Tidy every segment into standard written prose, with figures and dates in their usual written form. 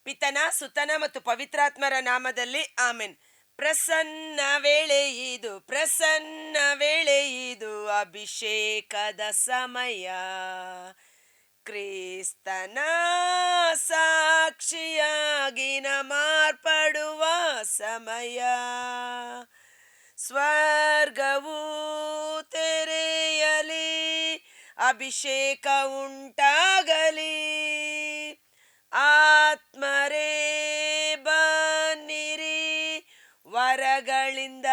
ಪಿತನ ಸುತನ ಮತ್ತು ಪವಿತ್ರಾತ್ಮರ ನಾಮದಲ್ಲಿ ಆಮೆನ್. ಪ್ರಸನ್ನ ವೇಳೆ ಇದು, ಪ್ರಸನ್ನ ವೇಳೆ ಇದು, ಅಭಿಷೇಕದ ಸಮಯ. ಕ್ರಿಸ್ತನ ಸಾಕ್ಷಿಯಾಗಿ ಮಾರ್ಪಡುವ ಸಮಯ. ಸ್ವರ್ಗವು ತೆರೆಯಲಿ, ಅಭಿಷೇಕ ಉಂಟಾಗಲಿ. ಆತ್ಮರೇ ಬನ್ನಿರಿ, ವರಗಳಿಂದ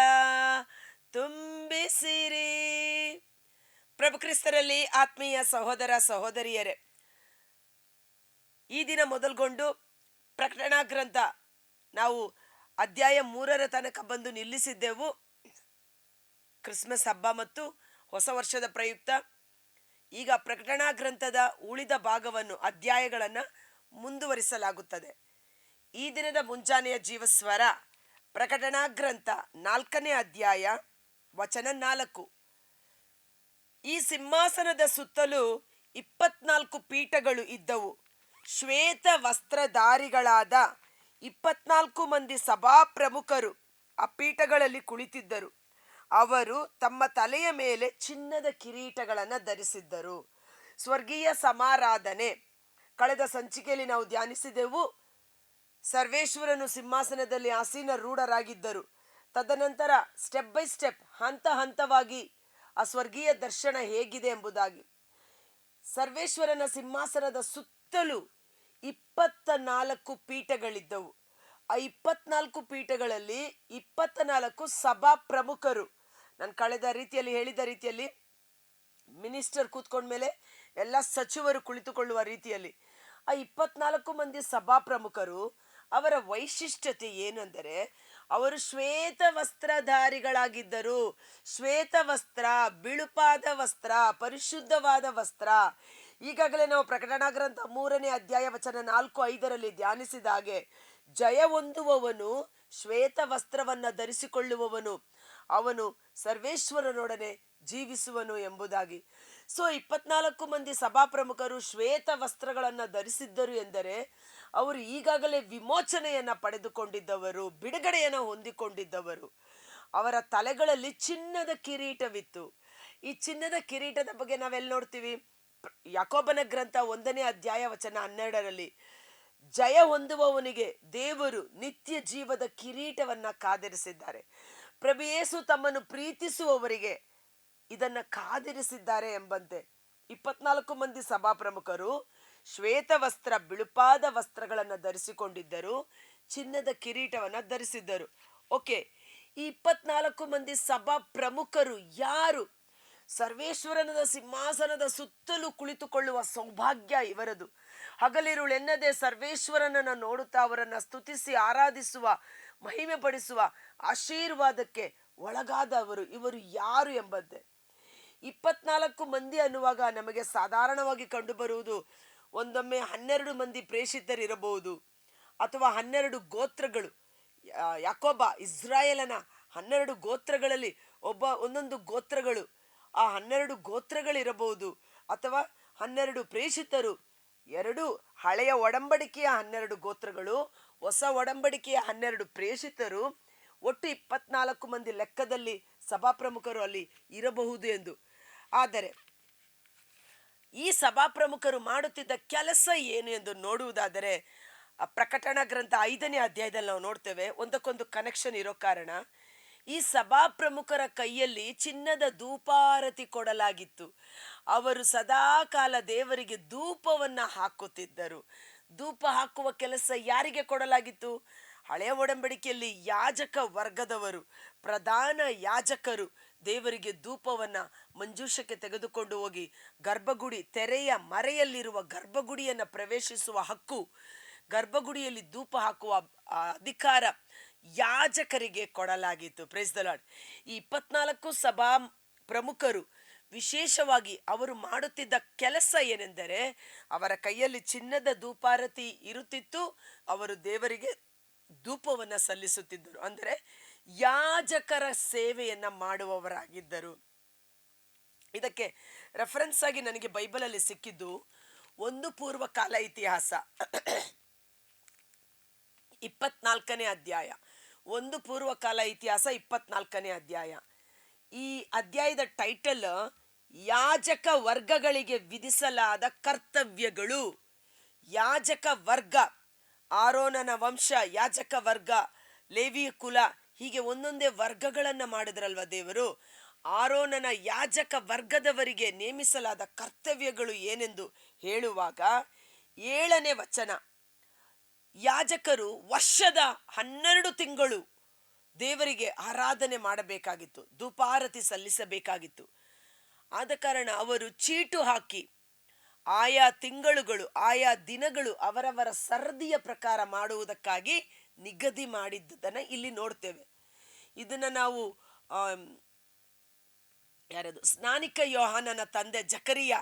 ತುಂಬಿಸಿರಿ. ಪ್ರಭು ಕ್ರಿಸ್ತರಲ್ಲಿ ಆತ್ಮೀಯ ಸಹೋದರ ಸಹೋದರಿಯರೇ, ಈ ದಿನ ಮೊದಲುಗೊಂಡು ಪ್ರಕಟಣಾ ಗ್ರಂಥ ನಾವು ಅಧ್ಯಾಯ 3 ತನಕ ಬಂದು ನಿಲ್ಲಿಸಿದ್ದೆವು. ಕ್ರಿಸ್ಮಸ್ ಹಬ್ಬ ಮತ್ತು ಹೊಸ ವರ್ಷದ ಪ್ರಯುಕ್ತ ಈಗ ಪ್ರಕಟಣಾ ಗ್ರಂಥದ ಉಳಿದ ಭಾಗವನ್ನು, ಅಧ್ಯಾಯಗಳನ್ನು ಮುಂದುವರಿಸಲಾಗುತ್ತದೆ. ಈ ದಿನದ ಮುಂಜಾನೆಯ ಜೀವಸ್ವರ ಪ್ರಕಟಣಾ ಗ್ರಂಥ 4ನೇ ಅಧ್ಯಾಯ ವಚನ 4. ಈ ಸಿಂಹಾಸನದ ಸುತ್ತಲೂ 24 ಪೀಠಗಳು ಇದ್ದವು. ಶ್ವೇತ ವಸ್ತ್ರಧಾರಿಗಳಾದ 24 ಮಂದಿ ಸಭಾ ಪ್ರಮುಖರು ಆ ಪೀಠಗಳಲ್ಲಿ ಕುಳಿತಿದ್ದರು. ಅವರು ತಮ್ಮ ತಲೆಯ ಮೇಲೆ ಚಿನ್ನದ ಕಿರೀಟಗಳನ್ನು ಧರಿಸಿದ್ದರು. ಸ್ವರ್ಗೀಯ ಸಮಾರಾಧನೆ ಕಳೆದ ಸಂಚಿಕೆಯಲ್ಲಿ ನಾವು ಧ್ಯಾನಿಸಿದೆವು. ಸರ್ವೇಶ್ವರನು ಸಿಂಹಾಸನದಲ್ಲಿ ಆಸೀನ ರೂಢರಾಗಿದ್ದರು. ತದನಂತರ ಸ್ಟೆಪ್ ಬೈ ಸ್ಟೆಪ್, ಹಂತ ಹಂತವಾಗಿ ಆ ಸ್ವರ್ಗೀಯ ದರ್ಶನ ಹೇಗಿದೆ ಎಂಬುದಾಗಿ. ಸರ್ವೇಶ್ವರನ ಸಿಂಹಾಸನದ ಸುತ್ತಲೂ 24 ಪೀಠಗಳಿದ್ದವು. ಆ 24 ಪೀಠಗಳಲ್ಲಿ 24 ಸಭಾ ಪ್ರಮುಖರು. ನಾನು ಕಳೆದ ರೀತಿಯಲ್ಲಿ ಹೇಳಿದ ರೀತಿಯಲ್ಲಿ ಮಿನಿಸ್ಟರ್ ಕೂತ್ಕೊಂಡ್ಮೇಲೆ ಎಲ್ಲ ಸಚಿವರು ಕುಳಿತುಕೊಳ್ಳುವ ರೀತಿಯಲ್ಲಿ ಆ 24 ಮಂದಿ ಸಭಾ ಪ್ರಮುಖರು, ಅವರ ವೈಶಿಷ್ಟ್ಯತೆ ಏನೆಂದರೆ ಅವರು ಶ್ವೇತ ವಸ್ತ್ರಧಾರಿಗಳಾಗಿದ್ದರು. ಶ್ವೇತ ವಸ್ತ್ರ, ಬಿಳುಪಾದ ವಸ್ತ್ರ, ಪರಿಶುದ್ಧವಾದ ವಸ್ತ್ರ. ಈಗಾಗಲೇ ನಾವು ಪ್ರಕಟಣಾ ಗ್ರಂಥ 3ನೇ ಅಧ್ಯಾಯ ವಚನ 4-5ರಲ್ಲಿ ಧ್ಯಾನಿಸಿದ ಹಾಗೆ, ಜಯ ಹೊಂದುವವನು ಶ್ವೇತ ವಸ್ತ್ರವನ್ನು ಧರಿಸಿಕೊಳ್ಳುವವನು, ಅವನು ಸರ್ವೇಶ್ವರನೊಡನೆ ಜೀವಿಸುವನು ಎಂಬುದಾಗಿ. ಸೊ 24 ಮಂದಿ ಸಭಾ ಪ್ರಮುಖರು ಶ್ವೇತ ವಸ್ತ್ರಗಳನ್ನು ಧರಿಸಿದ್ದರು ಎಂದರೆ ಅವರು ಈಗಾಗಲೇ ವಿಮೋಚನೆಯನ್ನು ಪಡೆದುಕೊಂಡಿದ್ದವರು, ಬಿಡುಗಡೆಯನ್ನು ಹೊಂದಿಕೊಂಡಿದ್ದವರು. ಅವರ ತಲೆಗಳಲ್ಲಿ ಚಿನ್ನದ ಕಿರೀಟವಿತ್ತು. ಈ ಚಿನ್ನದ ಕಿರೀಟದ ಬಗ್ಗೆ ನಾವೆಲ್ಲಿ ನೋಡ್ತೀವಿ? ಯಾಕೋಬನ ಗ್ರಂಥ 1ನೇ ಅಧ್ಯಾಯ ವಚನ 12ರಲ್ಲಿ, ಜಯ ಹೊಂದುವವನಿಗೆ ದೇವರು ನಿತ್ಯ ಜೀವದ ಕಿರೀಟವನ್ನ ಕಾದಿರಿಸಿದ್ದಾರೆ. ಪ್ರಭು ಯೇಸು ತಮ್ಮನ್ನು ಪ್ರೀತಿಸುವವರಿಗೆ ಇದನ್ನ ಕಾದಿರಿಸಿದ್ದಾರೆ ಎಂಬಂತೆ 24 ಮಂದಿ ಸಭಾ ಪ್ರಮುಖರು ಶ್ವೇತ ವಸ್ತ್ರ, ಬಿಳುಪಾದ ವಸ್ತ್ರಗಳನ್ನು ಧರಿಸಿಕೊಂಡಿದ್ದರು, ಚಿನ್ನದ ಕಿರೀಟವನ್ನ ಧರಿಸಿದ್ದರು. ಓಕೆ, ಈ 24 ಮಂದಿ ಸಭಾ ಪ್ರಮುಖರು ಯಾರು? ಸರ್ವೇಶ್ವರನ ಸಿಂಹಾಸನದ ಸುತ್ತಲೂ ಕುಳಿತುಕೊಳ್ಳುವ ಸೌಭಾಗ್ಯ ಇವರದು. ಹಗಲಿರುಳೆನ್ನದೆ ಸರ್ವೇಶ್ವರನನ್ನು ನೋಡುತ್ತಾ ಅವರನ್ನು ಸ್ತುತಿಸಿ ಆರಾಧಿಸುವ, ಮಹಿಮೆ ಪಡಿಸುವ ಆಶೀರ್ವಾದಕ್ಕೆ ಒಳಗಾದವರು ಇವರು ಯಾರು ಎಂಬಂತೆ. 24 ಮಂದಿ ಅನ್ನುವಾಗ ನಮಗೆ ಸಾಧಾರಣವಾಗಿ ಕಂಡುಬರುವುದು ಒಂದೊಮ್ಮೆ 12 ಮಂದಿ ಪ್ರೇಷಿತರಿರಬಹುದು, ಅಥವಾ 12 ಗೋತ್ರಗಳು. ಯಾಕೋಬ ಇಸ್ರಾಯೇಲನ 12 ಗೋತ್ರಗಳಲ್ಲಿ ಒಂದೊಂದು ಗೋತ್ರಗಳು, ಆ 12 ಗೋತ್ರಗಳಿರಬಹುದು, ಅಥವಾ 12 ಪ್ರೇಷಿತರು. 2 ಹಳೆಯ ಒಡಂಬಡಿಕೆಯ 12 ಗೋತ್ರಗಳು, ಹೊಸ ಒಡಂಬಡಿಕೆಯ 12 ಪ್ರೇಷಿತರು, ಒಟ್ಟು 24 ಮಂದಿ ಲೆಕ್ಕದಲ್ಲಿ ಸಭಾಪ್ರಮುಖರು ಅಲ್ಲಿ ಇರಬಹುದು ಎಂದು. ಆದರೆ ಈ ಸಭಾಪ್ರಮುಖರು ಮಾಡುತ್ತಿದ್ದ ಕೆಲಸ ಏನು ಎಂದು ನೋಡುವುದಾದರೆ, ಪ್ರಕಟಣಾ ಗ್ರಂಥ 5ನೇ ಅಧ್ಯಾಯದಲ್ಲಿ ನಾವು ನೋಡ್ತೇವೆ. ಒಂದಕ್ಕೊಂದು ಕನೆಕ್ಷನ್ ಇರೋ ಕಾರಣ ಈ ಸಭಾ ಪ್ರಮುಖರ ಕೈಯಲ್ಲಿ ಚಿನ್ನದ ಧೂಪಾರತಿ ಕೊಡಲಾಗಿತ್ತು. ಅವರು ಸದಾಕಾಲ ದೇವರಿಗೆ ಧೂಪವನ್ನ ಹಾಕುತ್ತಿದ್ದರು. ಧೂಪ ಹಾಕುವ ಕೆಲಸ ಯಾರಿಗೆ ಕೊಡಲಾಗಿತ್ತು? ಹಳೆಯ ಒಡಂಬಡಿಕೆಯಲ್ಲಿ ಯಾಜಕ ವರ್ಗದವರು, ಪ್ರಧಾನ ಯಾಜಕರು ದೇವರಿಗೆ ಧೂಪವನ್ನ ಮಂಜೂಷಕ್ಕೆ ತೆಗೆದುಕೊಂಡು ಹೋಗಿ ಗರ್ಭಗುಡಿ, ತೆರೆಯ ಮರೆಯಲ್ಲಿರುವ ಗರ್ಭಗುಡಿಯನ್ನು ಪ್ರವೇಶಿಸುವ ಹಕ್ಕು, ಗರ್ಭಗುಡಿಯಲ್ಲಿ ಧೂಪ ಹಾಕುವ ಅಧಿಕಾರ ಯಾಜಕರಿಗೆ ಕೊಡಲಾಗಿತ್ತು. Praise the Lord. ಈ 24 ಸಭಾ ಪ್ರಮುಖರು ವಿಶೇಷವಾಗಿ ಅವರು ಮಾಡುತ್ತಿದ್ದ ಕೆಲಸ ಏನೆಂದರೆ, ಅವರ ಕೈಯಲ್ಲಿ ಚಿನ್ನದ ಧೂಪಾರತಿ ಇರುತ್ತಿತ್ತು. ಅವರು ದೇವರಿಗೆ ಧೂಪವನ್ನು ಸಲ್ಲಿಸುತ್ತಿದ್ದರು. ಅಂದರೆ ಯಾಜಕರ ಸೇವೆಯನ್ನ ಮಾಡುವವರಾಗಿದ್ದರು. ಇದಕ್ಕೆ ರೆಫರೆನ್ಸ್ ಆಗಿ ನನಗೆ ಬೈಬಲಲ್ಲಿ ಸಿಕ್ಕಿದ್ದು ಒಂದು ಪೂರ್ವಕಾಲ ಇತಿಹಾಸ. 24ನೇ ಅಧ್ಯಾಯ. ಒಂದು ಪೂರ್ವಕಾಲ ಇತಿಹಾಸ 24ನೇ ಅಧ್ಯಾಯ. ಈ ಅಧ್ಯಾಯದ ಟೈಟಲ್ ಯಾಜಕ ವರ್ಗಗಳಿಗೆ ವಿಧಿಸಲಾದ ಕರ್ತವ್ಯಗಳು. ಯಾಜಕ ವರ್ಗ, ಆರೋನನ ವಂಶ, ಯಾಜಕ ವರ್ಗ, ಲೇವಿಯ ಕುಲ, ಹೀಗೆ ಒಂದೊಂದೇ ವರ್ಗಗಳನ್ನ ಮಾಡಿದ್ರಲ್ವ ದೇವರು. ಆರೋನನ ಯಾಜಕ ವರ್ಗದವರಿಗೆ ನೇಮಿಸಲಾದ ಕರ್ತವ್ಯಗಳು ಏನೆಂದು ಹೇಳುವಾಗ 7ನೇ ವಚನ, ಯಾಜಕರು ವರ್ಷದ 12 ತಿಂಗಳು ದೇವರಿಗೆ ಆರಾಧನೆ ಮಾಡಬೇಕಾಗಿತ್ತು, ಧೂಪಾರತಿ ಸಲ್ಲಿಸಬೇಕಾಗಿತ್ತು. ಆದ ಕಾರಣ ಅವರು ಚೀಟು ಹಾಕಿ ಆಯಾ ತಿಂಗಳುಗಳು, ಆಯಾ ದಿನಗಳು ಅವರವರ ಸರದಿಯ ಪ್ರಕಾರ ಮಾಡುವುದಕ್ಕಾಗಿ ನಿಗದಿ ಮಾಡಿದ್ದನ್ನು ಇಲ್ಲಿ ನೋಡ್ತೇವೆ. ಇದನ್ನ ನಾವು ಯಾರದು, ಸ್ನಾನಿಕ ಯೋಹಾನನ ತಂದೆ ಜಕರಿಯ,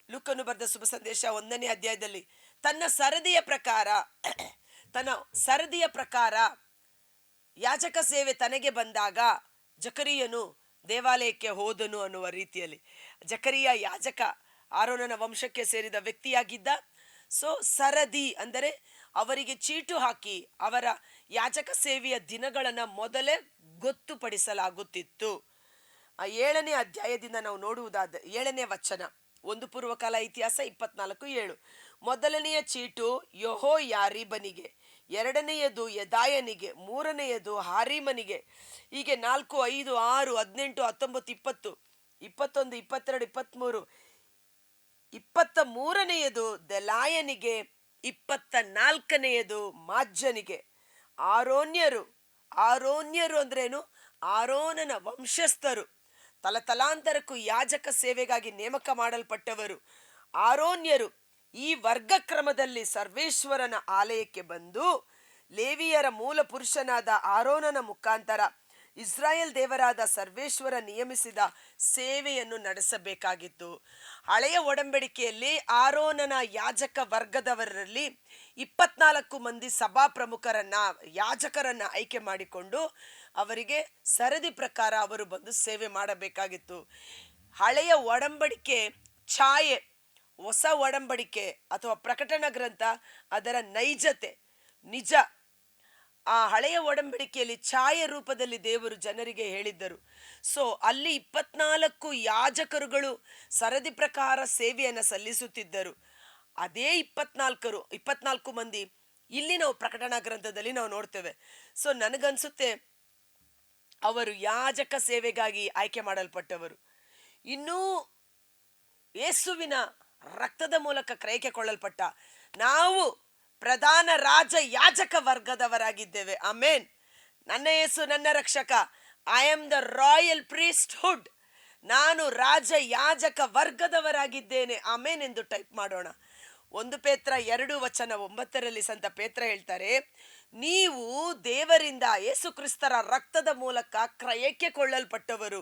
ಲೂಕನು ಬರೆದ ಶುಭ ಸಂದೇಶ 1ನೇ ಅಧ್ಯಾಯದಲ್ಲಿ ತನ್ನ ಸರದಿಯ ಪ್ರಕಾರ ಯಾಜಕ ಸೇವೆ ತನಗೆ ಬಂದಾಗ ಜಕರಿಯನು ದೇವಾಲಯಕ್ಕೆ ಹೋದನು ಅನ್ನುವ ರೀತಿಯಲ್ಲಿ. ಜಕರಿಯ ಯಾಜಕ, ಆರೋನನ ವಂಶಕ್ಕೆ ಸೇರಿದ ವ್ಯಕ್ತಿಯಾಗಿದ್ದ. ಸೊ ಸರದಿ ಅಂದರೆ ಅವರಿಗೆ ಚೀಟು ಹಾಕಿ ಅವರ ಯಾಜಕ ಸೇವೆಯ ದಿನಗಳನ್ನು ಮೊದಲೇ ಗೊತ್ತುಪಡಿಸಲಾಗುತ್ತಿತ್ತು. 7ನೇ ಅಧ್ಯಾಯದಿಂದ ನಾವು ನೋಡುವುದಾದ 7ನೇ ವಚನ, ಒಂದು ಪೂರ್ವಕಾಲ ಇತಿಹಾಸ 24:7. ಮೊದಲನೆಯ ಚೀಟು ಯೆಹೋಯಾರೀಬನಿಗೆ, 2ನೇಯದು ಯೆದಾಯನಿಗೆ, 3ನೇಯದು ಹಾರೀಮನಿಗೆ, ಹೀಗೆ 4, 5, 6, 18, 19, 20, 21, 22, 23. 23ನೇಯದು ದೆಲಾಯನಿಗೆ, 24ನೇಯದು ಮಾಜ್ಜನಿಗೆ. ಆರೋನ್ಯರು ಅಂದ್ರೇನು? ಆರೋನನ ವಂಶಸ್ಥರು, ತಲತಲಾಂತರಕ್ಕೂ ಯಾಜಕ ಸೇವೆಗಾಗಿ ನೇಮಕ ಮಾಡಲ್ಪಟ್ಟವರು. ಆರೋನ್ಯರು ಈ ವರ್ಗಕ್ರಮದಲ್ಲಿ ಸರ್ವೇಶ್ವರನ ಆಲಯಕ್ಕೆ ಬಂದು ಲೇವಿಯರ ಮೂಲ ಪುರುಷನಾದ ಆರೋನನ ಮುಖಾಂತರ ಇಸ್ರಾಯೇಲ್ ದೇವರಾದ ಸರ್ವೇಶ್ವರ ನಿಯಮಿಸಿದ ಸೇವೆಯನ್ನು ನಡೆಸಬೇಕಾಗಿತ್ತು. ಹಳೆಯ ಒಡಂಬಡಿಕೆಯಲ್ಲಿ ಆರೋನನ ಯಾಜಕ ವರ್ಗದವರಲ್ಲಿ 24 ಮಂದಿ ಸಭಾ ಪ್ರಮುಖರನ್ನ, ಯಾಜಕರನ್ನ ಆಯ್ಕೆ ಮಾಡಿಕೊಂಡು ಅವರಿಗೆ ಸರದಿ ಪ್ರಕಾರ ಅವರು ಬಂದು ಸೇವೆ ಮಾಡಬೇಕಾಗಿತ್ತು. ಹಳೆಯ ಒಡಂಬಡಿಕೆ ಛಾಯೆ, ಹೊಸ ಒಡಂಬಡಿಕೆ ಅಥವಾ ಪ್ರಕಟಣಾ ಗ್ರಂಥ ಅದರ ನೈಜತೆ, ನಿಜ. ಆ ಹಳೆಯ ಒಡಂಬಡಿಕೆಯಲ್ಲಿ ಛಾಯೆ ರೂಪದಲ್ಲಿ ದೇವರು ಜನರಿಗೆ ಹೇಳಿದ್ದರು. ಸೊ ಅಲ್ಲಿ 24 ಯಾಜಕರುಗಳು ಸರದಿ ಪ್ರಕಾರ ಸೇವೆಯನ್ನು ಸಲ್ಲಿಸುತ್ತಿದ್ದರು. ಅದೇ 24 ಮಂದಿ ಇಲ್ಲಿ ನಾವು ಪ್ರಕಟಣಾ ಗ್ರಂಥದಲ್ಲಿ ನಾವು ನೋಡ್ತೇವೆ. ಸೊ ನನಗನ್ಸುತ್ತೆ ಅವರು ಯಾಜಕ ಸೇವೆಗಾಗಿ ಆಯ್ಕೆ ಮಾಡಲ್ಪಟ್ಟವರು. ಇನ್ನೂ ಯೇಸುವಿನ ರಕ್ತದ ಮೂಲಕ ಕ್ರಯಕ್ಕೆ ನಾವು ಪ್ರಧಾನ ರಾಜ ಯಾಜಕ ವರ್ಗದವರಾಗಿದ್ದೇವೆ. ಆಮೇನ್. ನನ್ನ ಯೇಸು ನನ್ನ ರಕ್ಷಕ. I am the royal priesthood. ನಾನು ರಾಜ ಯಾಜಕ ವರ್ಗದವರಾಗಿದ್ದೇನೆ. ಆಮೇನ್ ಎಂದು ಟೈಪ್ ಮಾಡೋಣ. 1 ಪೇತ್ರ 2:9 ಸಂತ ಪೇತ್ರ ಹೇಳ್ತಾರೆ, ನೀವು ದೇವರಿಂದ ಯೇಸು ಕ್ರಿಸ್ತರ ರಕ್ತದ ಮೂಲಕ ಕ್ರಯಕ್ಕೆ ಕೊಳ್ಳಲ್ಪಟ್ಟವರು,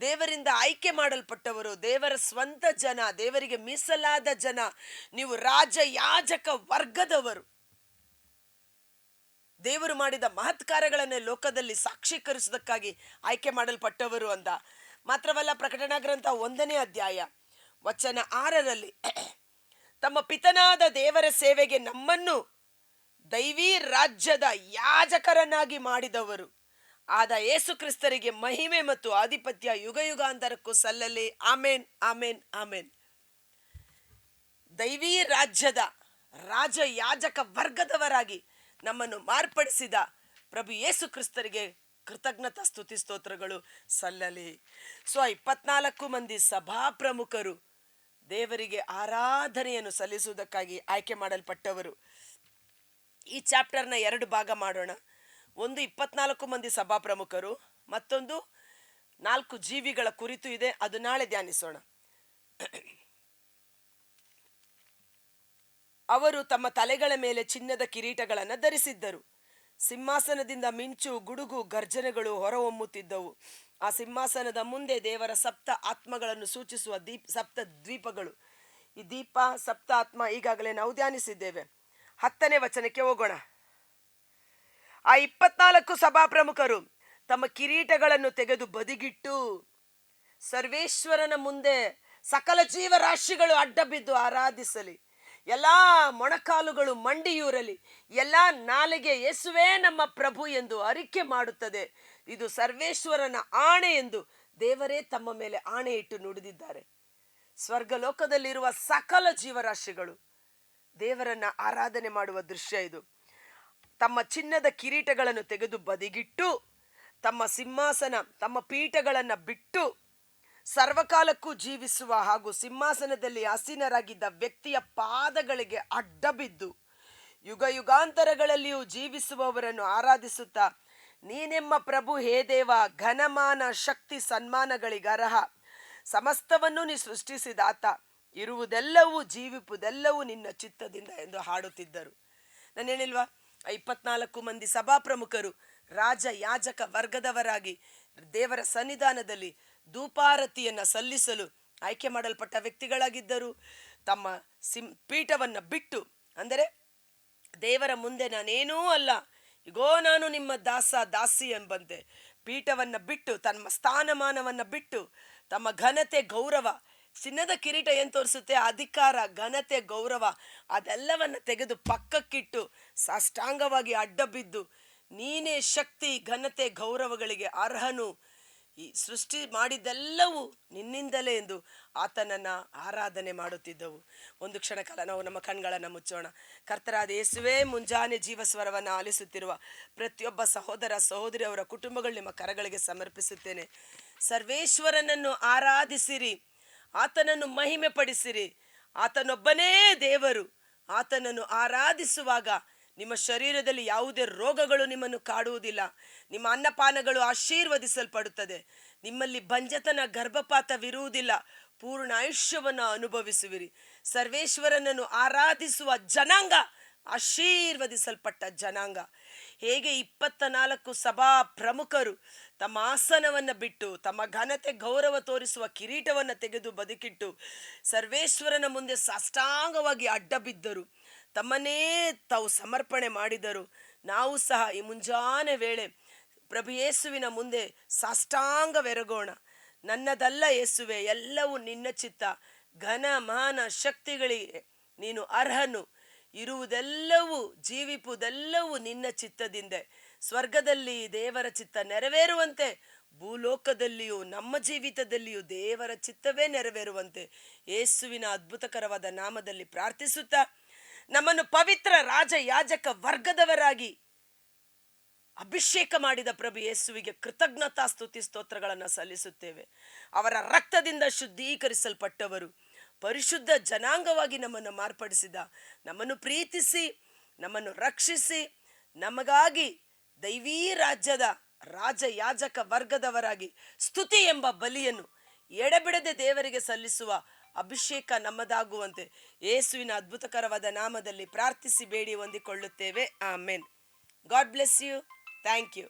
ದೇವರಿಂದ ಆಯ್ಕೆ ಮಾಡಲ್ಪಟ್ಟವರು, ದೇವರ ಸ್ವಂತ ಜನ, ದೇವರಿಗೆ ಮೀಸಲಾದ ಜನ. ನೀವು ರಾಜ ಯಾಜಕ ವರ್ಗದವರು. ದೇವರು ಮಾಡಿದ ಮಹತ್ ಕಾರ್ಯಗಳನ್ನೇ ಲೋಕದಲ್ಲಿ ಸಾಕ್ಷೀಕರಿಸುವುದಕ್ಕಾಗಿ ಆಯ್ಕೆ ಮಾಡಲ್ಪಟ್ಟವರು ಅಂದ. ಮಾತ್ರವಲ್ಲ, ಪ್ರಕಟಣಾ ಗ್ರಂಥ 1ನೇ ಅಧ್ಯಾಯ ವಚನ 6ರಲ್ಲಿ ತಮ್ಮ ಪಿತನಾದ ದೇವರ ಸೇವೆಗೆ ನಮ್ಮನ್ನು ದೈವೀ ರಾಜ್ಯದ ಯಾಜಕರನ್ನಾಗಿ ಮಾಡಿದವರು ಆದ ಯೇಸು ಕ್ರಿಸ್ತರಿಗೆ ಮಹಿಮೆ ಮತ್ತು ಆಧಿಪತ್ಯ ಯುಗ ಯುಗಾಂತರಕ್ಕೂ ಸಲ್ಲಲಿ. ಆಮೇನ್, ಆಮೇನ್, ಆಮೇನ್. ದೈವೀ ರಾಜ್ಯದ ರಾಜ ಯಾಜಕ ವರ್ಗದವರಾಗಿ ನಮ್ಮನ್ನು ಮಾರ್ಪಡಿಸಿದ ಪ್ರಭು ಯೇಸು ಕ್ರಿಸ್ತರಿಗೆ ಕೃತಜ್ಞತಾ ಸ್ತುತಿ ಸ್ತೋತ್ರಗಳು ಸಲ್ಲಲಿ. ಸೊ 24 ಮಂದಿ ಸಭಾ ಪ್ರಮುಖರು ದೇವರಿಗೆ ಆರಾಧನೆಯನ್ನು ಸಲ್ಲಿಸುವುದಕ್ಕಾಗಿ ಆಯ್ಕೆ ಮಾಡಲ್ಪಟ್ಟವರು. ಈ ಚಾಪ್ಟರ್ನ 2 ಭಾಗ ಮಾಡೋಣ. ಒಂದು 24 ಮಂದಿ ಸಭಾ ಪ್ರಮುಖರು, ಮತ್ತೊಂದು 4 ಜೀವಿಗಳ ಕುರಿತು ಇದೆ, ಅದು ನಾಳೆ ಧ್ಯಾನಿಸೋಣ. ಅವರು ತಮ್ಮ ತಲೆಗಳ ಮೇಲೆ ಚಿನ್ನದ ಕಿರೀಟಗಳನ್ನು ಧರಿಸಿದ್ದರು. ಸಿಂಹಾಸನದಿಂದ ಮಿಂಚು, ಗುಡುಗು, ಗರ್ಜನೆಗಳು ಹೊರಹೊಮ್ಮುತ್ತಿದ್ದವು. ಆ ಸಿಂಹಾಸನದ ಮುಂದೆ ದೇವರ ಸಪ್ತ ಆತ್ಮಗಳನ್ನು ಸೂಚಿಸುವ ಸಪ್ತ ದ್ವೀಪಗಳು. ಈ ದೀಪ, ಸಪ್ತ ಆತ್ಮ ಈಗಾಗಲೇ ನಾವು ಧ್ಯಾನಿಸಿದ್ದೇವೆ. 10ನೇ ವಚನಕ್ಕೆ ಹೋಗೋಣ. ಆ 24 ಸಭಾ ಪ್ರಮುಖರು ತಮ್ಮ ಕಿರೀಟಗಳನ್ನು ತೆಗೆದು ಬದಿಗಿಟ್ಟು ಸರ್ವೇಶ್ವರನ ಮುಂದೆ ಸಕಲ ಜೀವರಾಶಿಗಳು ಅಡ್ಡ ಬಿದ್ದು ಆರಾಧಿಸಲಿ. ಎಲ್ಲ ಮೊಣಕಾಲುಗಳು ಮಂಡಿಯೂರಲಿ, ಎಲ್ಲ ನಾಲಿಗೆ ಯೇಸುವೇ ನಮ್ಮ ಪ್ರಭು ಎಂದು ಅರಿಕೆ ಮಾಡುತ್ತದೆ. ಇದು ಸರ್ವೇಶ್ವರನ ಆಣೆ ಎಂದು ದೇವರೇ ತಮ್ಮ ಮೇಲೆ ಆಣೆ ಇಟ್ಟು ನುಡಿದಿದ್ದಾರೆ. ಸ್ವರ್ಗಲೋಕದಲ್ಲಿರುವ ಸಕಲ ಜೀವರಾಶಿಗಳು ದೇವರನ್ನ ಆರಾಧನೆ ಮಾಡುವ ದೃಶ್ಯ ಇದು. ತಮ್ಮ ಚಿನ್ನದ ಕಿರೀಟಗಳನ್ನು ತೆಗೆದು ಬದಿಗಿಟ್ಟು, ತಮ್ಮ ಸಿಂಹಾಸನ ತಮ್ಮ ಪೀಠಗಳನ್ನು ಬಿಟ್ಟು, ಸರ್ವಕಾಲಕ್ಕೂ ಜೀವಿಸುವ ಹಾಗೂ ಸಿಂಹಾಸನದಲ್ಲಿ ಆಸೀನರಾಗಿದ್ದ ವ್ಯಕ್ತಿಯ ಪಾದಗಳಿಗೆ ಅಡ್ಡ ಬಿದ್ದು ಯುಗ ಯುಗಾಂತರಗಳಲ್ಲಿಯೂ ಜೀವಿಸುವವರನ್ನು ಆರಾಧಿಸುತ್ತಾ, ನೀನೆಮ್ಮ ಪ್ರಭು ಹೇ ದೇವ, ಘನಮಾನ ಶಕ್ತಿ ಸನ್ಮಾನಗಳಿಗರ್ಹ, ಸಮಸ್ತವನ್ನು ನೀ ಸೃಷ್ಟಿಸಿದಾತ, ಇರುವುದೆಲ್ಲವೂ ಜೀವಿಪುದೆಲ್ಲವೂ ನಿನ್ನ ಚಿತ್ತದಿಂದ ಎಂದು ಹಾಡುತ್ತಿದ್ದರು. ನಾನು ಹೇಳಿಲ್ವಾ, 24 ಮಂದಿ ಸಭಾ ಪ್ರಮುಖರು ರಾಜ ಯಾಜಕ ವರ್ಗದವರಾಗಿ ದೇವರ ಸನ್ನಿಧಾನದಲ್ಲಿ ಧೂಪಾರತಿಯನ್ನು ಸಲ್ಲಿಸಲು ಆಯ್ಕೆ ಮಾಡಲ್ಪಟ್ಟ ವ್ಯಕ್ತಿಗಳಾಗಿದ್ದರು. ತಮ್ಮ ಪೀಠವನ್ನು ಬಿಟ್ಟು, ಅಂದರೆ ದೇವರ ಮುಂದೆ ನಾನೇನೂ ಅಲ್ಲ, ಇಗೋ ನಾನು ನಿಮ್ಮ ದಾಸ ದಾಸಿ ಎಂಬಂತೆ ಪೀಠವನ್ನು ಬಿಟ್ಟು, ತಮ್ಮ ಸ್ಥಾನಮಾನವನ್ನು ಬಿಟ್ಟು, ತಮ್ಮ ಘನತೆ ಗೌರವ, ಚಿನ್ನದ ಕಿರೀಟ ಏನು ತೋರಿಸುತ್ತೆ, ಅಧಿಕಾರ ಘನತೆ ಗೌರವ, ಅದೆಲ್ಲವನ್ನು ತೆಗೆದು ಪಕ್ಕಕ್ಕಿಟ್ಟು ಸಾಷ್ಟಾಂಗವಾಗಿ ಅಡ್ಡ ಬಿದ್ದು, ನೀನೇ ಶಕ್ತಿ ಘನತೆ ಗೌರವಗಳಿಗೆ ಅರ್ಹನು, ಈ ಸೃಷ್ಟಿ ಮಾಡಿದ್ದೆಲ್ಲವೂ ನಿನ್ನಿಂದಲೇ ಎಂದು ಆತನನ್ನು ಆರಾಧನೆ ಮಾಡುತ್ತಿದ್ದವು. ಒಂದು ಕ್ಷಣ ಕಾಲ ನಾವು ನಮ್ಮ ಕಣ್ಗಳನ್ನು ಮುಚ್ಚೋಣ. ಕರ್ತರಾದ ಯೇಸುವೇ, ಮುಂಜಾನೆ ಜೀವಸ್ವರವನ್ನು ಆಲಿಸುತ್ತಿರುವ ಪ್ರತಿಯೊಬ್ಬ ಸಹೋದರ ಸಹೋದರಿ ಅವರ ಕುಟುಂಬಗಳು ನಿಮ್ಮ ಕರಗಳಿಗೆ ಸಮರ್ಪಿಸುತ್ತೇನೆ. ಸರ್ವೇಶ್ವರನನ್ನು ಆರಾಧಿಸಿರಿ, ಆತನನ್ನು ಮಹಿಮೆ ಪಡಿಸಿರಿ. ಆತನೊಬ್ಬನೇ ದೇವರು. ಆತನನ್ನು ಆರಾಧಿಸುವಾಗ ನಿಮ್ಮ ಶರೀರದಲ್ಲಿ ಯಾವುದೇ ರೋಗಗಳು ನಿಮ್ಮನ್ನು ಕಾಡುವುದಿಲ್ಲ. ನಿಮ್ಮ ಅನ್ನಪಾನಗಳು ಆಶೀರ್ವದಿಸಲ್ಪಡುತ್ತದೆ. ನಿಮ್ಮಲ್ಲಿ ಬಂಜತನ ಗರ್ಭಪಾತವಿರುವುದಿಲ್ಲ. ಪೂರ್ಣ ಆಯುಷ್ಯವನ್ನು ಅನುಭವಿಸುವಿರಿ. ಸರ್ವೇಶ್ವರನನ್ನು ಆರಾಧಿಸುವ ಜನಾಂಗ ಆಶೀರ್ವದಿಸಲ್ಪಟ್ಟ ಜನಾಂಗ. ಹೇಗೆ 24 ಸಭಾ ಪ್ರಮುಖರು ತಮ್ಮ ಆಸನವನ್ನು ಬಿಟ್ಟು, ತಮ್ಮ ಘನತೆ ಗೌರವ ತೋರಿಸುವ ಕಿರೀಟವನ್ನು ತೆಗೆದು ಬದುಕಿಟ್ಟು ಸರ್ವೇಶ್ವರನ ಮುಂದೆ ಸಾಷ್ಟಾಂಗವಾಗಿ ಅಡ್ಡ ಬಿದ್ದರು, ತಮ್ಮನ್ನೇ ತಾವು ಸಮರ್ಪಣೆ ಮಾಡಿದರು. ನಾವು ಸಹ ಈ ಮುಂಜಾನೆ ವೇಳೆ ಪ್ರಭು ಯೇಸುವಿನ ಮುಂದೆ ಸಾಷ್ಟಾಂಗವೆರಗೋಣ. ನನ್ನದಲ್ಲ ಯೇಸುವೆ, ಎಲ್ಲವೂ ನಿನ್ನ ಚಿತ್ತ. ಘನ ಮಾನ ಶಕ್ತಿಗಳಿಗೆ ನೀನು ಅರ್ಹನು. ಇರುವುದೆಲ್ಲವೂ ಜೀವಿಪುದೆಲ್ಲವೂ ನಿನ್ನ ಚಿತ್ತದಿಂದ. ಸ್ವರ್ಗದಲ್ಲಿ ದೇವರ ಚಿತ್ತ ನೆರವೇರುವಂತೆ, ಭೂಲೋಕದಲ್ಲಿಯೂ ನಮ್ಮ ಜೀವಿತದಲ್ಲಿಯೂ ದೇವರ ಚಿತ್ತವೇ ನೆರವೇರುವಂತೆ ಯೇಸುವಿನ ಅದ್ಭುತಕರವಾದ ನಾಮದಲ್ಲಿ ಪ್ರಾರ್ಥಿಸುತ್ತಾ, ನಮ್ಮನ್ನು ಪವಿತ್ರ ರಾಜ ಯಾಜಕ ವರ್ಗದವರಾಗಿ ಅಭಿಷೇಕ ಮಾಡಿದ ಪ್ರಭು ಯೇಸುವಿಗೆ ಕೃತಜ್ಞತಾ ಸ್ತುತಿ ಸ್ತೋತ್ರಗಳನ್ನು ಸಲ್ಲಿಸುತ್ತೇವೆ. ಅವರ ರಕ್ತದಿಂದ ಶುದ್ಧೀಕರಿಸಲ್ಪಟ್ಟವರು, ಪರಿಶುದ್ಧ ಜನಾಂಗವಾಗಿ ನಮ್ಮನ್ನು ಮಾರ್ಪಡಿಸಿದ, ನಮ್ಮನ್ನು ಪ್ರೀತಿಸಿ, ನಮ್ಮನ್ನು ರಕ್ಷಿಸಿ, ನಮಗಾಗಿ ದೈವೀ ರಾಜ್ಯದ ರಾಜ ಯಾಜಕ ವರ್ಗದವರಾಗಿ ಸ್ತುತಿ ಎಂಬ ಬಲಿಯನ್ನು ಎಡೆಬಿಡದೆ ದೇವರಿಗೆ ಸಲ್ಲಿಸುವ ಅಭಿಷೇಕ ನಮ್ಮದಾಗುವಂತೆ ಯೇಸುವಿನ ಅದ್ಭುತಕರವಾದ ನಾಮದಲ್ಲಿ ಪ್ರಾರ್ಥಿಸಿ ಬೇಡಿ ಹೊಂದಿಕೊಳ್ಳುತ್ತೇವೆ. Amen. God bless you. Thank you.